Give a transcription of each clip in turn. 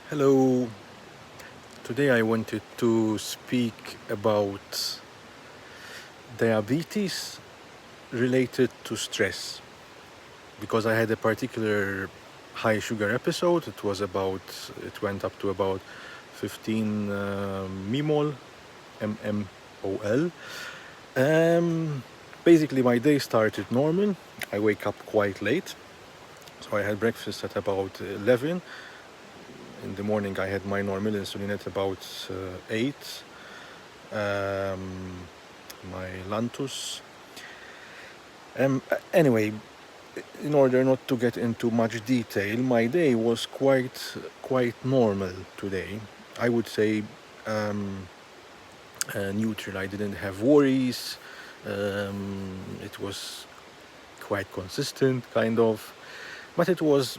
Hello, today I wanted to speak about diabetes related to stress because I had a particular high sugar episode. It went up to about 15 mmol, mmol. Um, Basically, my day started normal. I wake up quite late, so I had breakfast at about 11. In the morning, I had my normal insulin at about 8. My Lantus. Anyway, in order not to get into much detail, my day was quite normal today. I would say neutral. I didn't have worries. It was quite consistent, kind of, but it was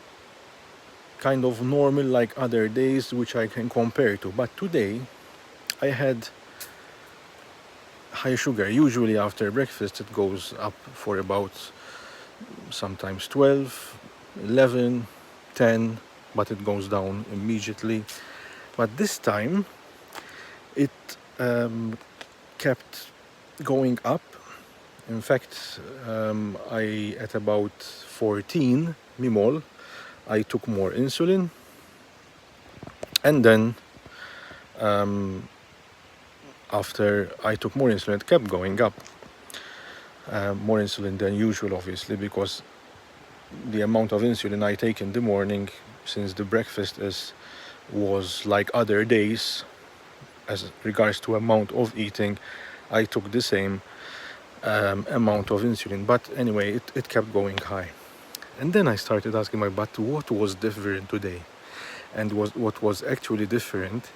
kind of normal like other days, which I can compare to. But today, I had high sugar. Usually after breakfast, it goes up for about sometimes 12, 11, 10, but it goes down immediately. But this time it kept going up. In fact, I at about 14 mmol, I took more insulin, and then after I took more insulin, it kept going up. More insulin than usual, obviously, because the amount of insulin I take in the morning, since the breakfast was like other days as regards to amount of eating, I took the same amount of insulin. But anyway, it kept going high. And then I started asking but what was different today? And what was actually different,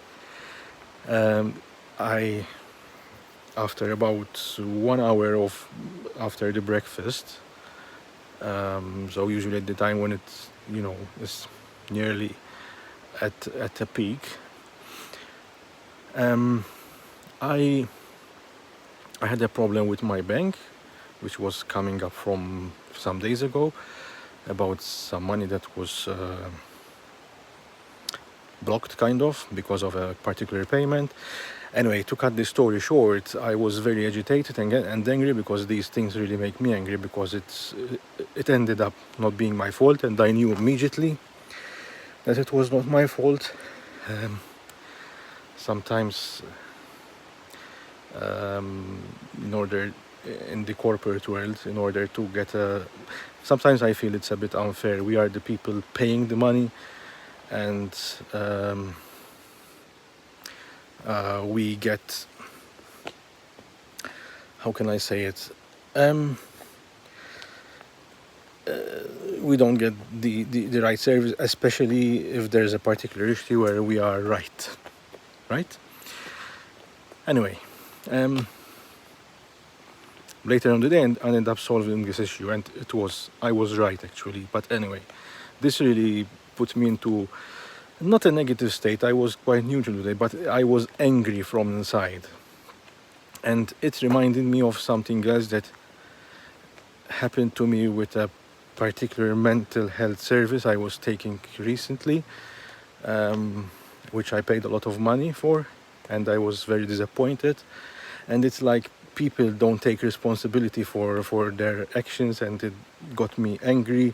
I after about 1 hour after the breakfast, so usually at the time when it's is nearly at a peak, I had a problem with my bank, which was coming up from some days ago, about some money that was blocked, kind of, because of a particular payment. Anyway, to cut the story short, I was very agitated and angry, because these things really make me angry, because it ended up not being my fault, and I knew immediately that it was not my fault. Sometimes in the corporate world, in order to get sometimes I feel it's a bit unfair. We are the people paying the money, and we get, how can I say it, we don't get the right service, especially if there's a particular issue where we are right. Anyway, later on the day, I ended up solving this issue, and I was right, actually. But anyway, this really put me into not a negative state. I was quite neutral today, but I was angry from inside. And it reminded me of something else that happened to me with a particular mental health service I was taking recently, which I paid a lot of money for, and I was very disappointed. And it's like people don't take responsibility for their actions, and it got me angry.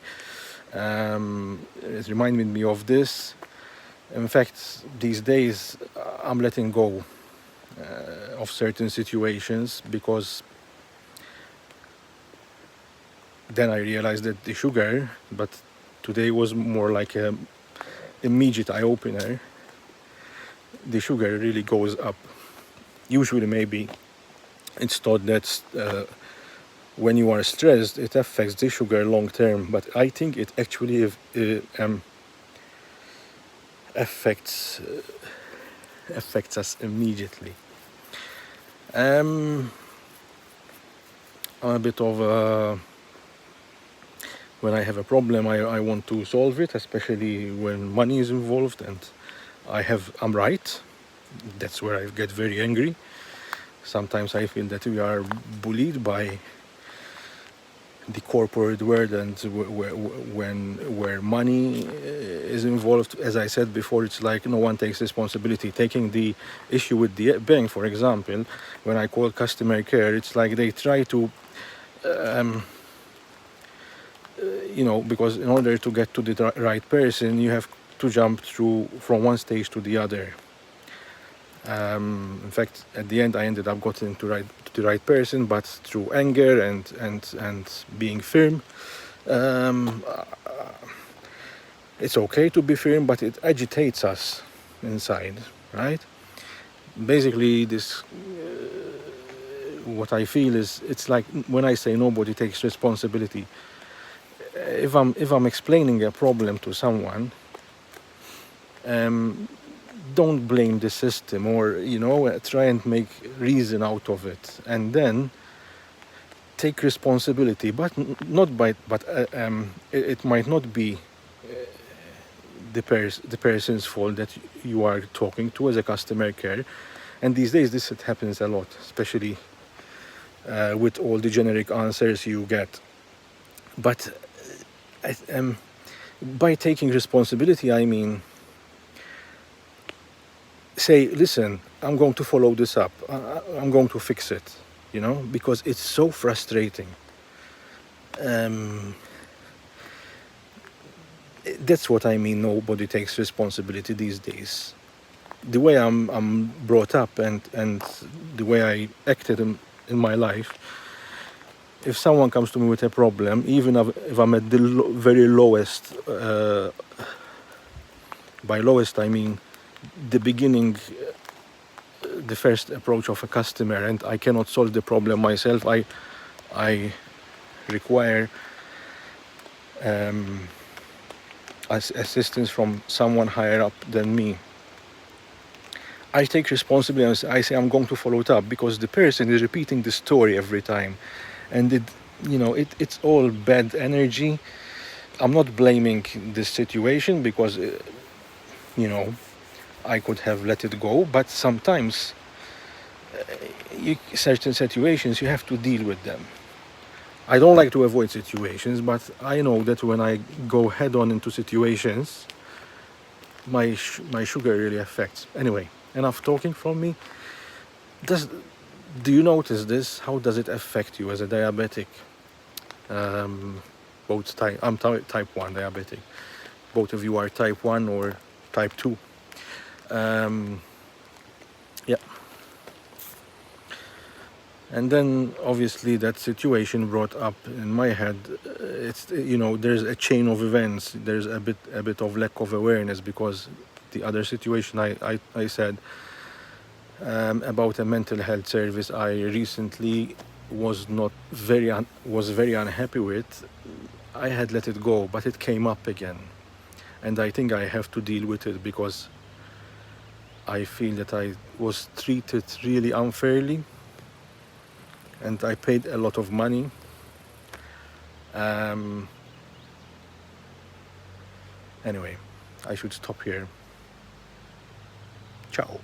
It reminded me of this. In fact, these days I'm letting go of certain situations, because then I realized that the sugar, but today was more like a immediate eye-opener, the sugar really goes up. Usually maybe it's thought that when you are stressed, it affects the sugar long term, but I think it actually affects us immediately. I'm a bit of when I have a problem, I want to solve it, especially when money is involved, and I'm right. That's where I get very angry. Sometimes I feel that we are bullied by the corporate world, and where money is involved. As I said before, it's like no one takes responsibility. Taking the issue with the bank, for example, when I call customer care, it's like they try to because in order to get to the right person, you have to jump through from one stage to the other. In fact, at the end, I ended up getting to the right person, but through anger and being firm. It's okay to be firm, but it agitates us inside, right? Basically, this what I feel is, it's like when I say nobody takes responsibility. If I'm explaining a problem to someone, don't blame the system, or try and make reason out of it, and then take responsibility. But it might not be the person's fault that you are talking to as a customer care. And these days this happens a lot, especially with all the generic answers you get. But by taking responsibility, I mean, say, listen, I'm going to follow this up. I'm going to fix it, because it's so frustrating. That's what I mean. Nobody takes responsibility these days. The way I'm brought up and the way I acted in my life, if someone comes to me with a problem, even if I'm at the very lowest, by lowest I mean the beginning, the first approach of a customer, and I cannot solve the problem myself, I require assistance from someone higher up than me. I take responsibility and I say I'm going to follow it up, because the person is repeating the story every time, and it's all bad energy. I'm not blaming this situation, because I could have let it go, but sometimes certain situations you have to deal with them. I don't like to avoid situations, but I know that when I go head on into situations, my sugar really affects. Anyway, enough talking from me. Do you notice this? How does it affect you as a diabetic? Both type. I'm type 1 diabetic. Both of you are type 1 or type 2. Yeah. And then obviously that situation brought up in my head, there's a chain of events. There's a bit of lack of awareness, because the other situation I said about a mental health service I recently was very unhappy with. I had let it go, but it came up again, and I think I have to deal with it, because I feel that I was treated really unfairly, and I paid a lot of money. Anyway, I should stop here. Ciao.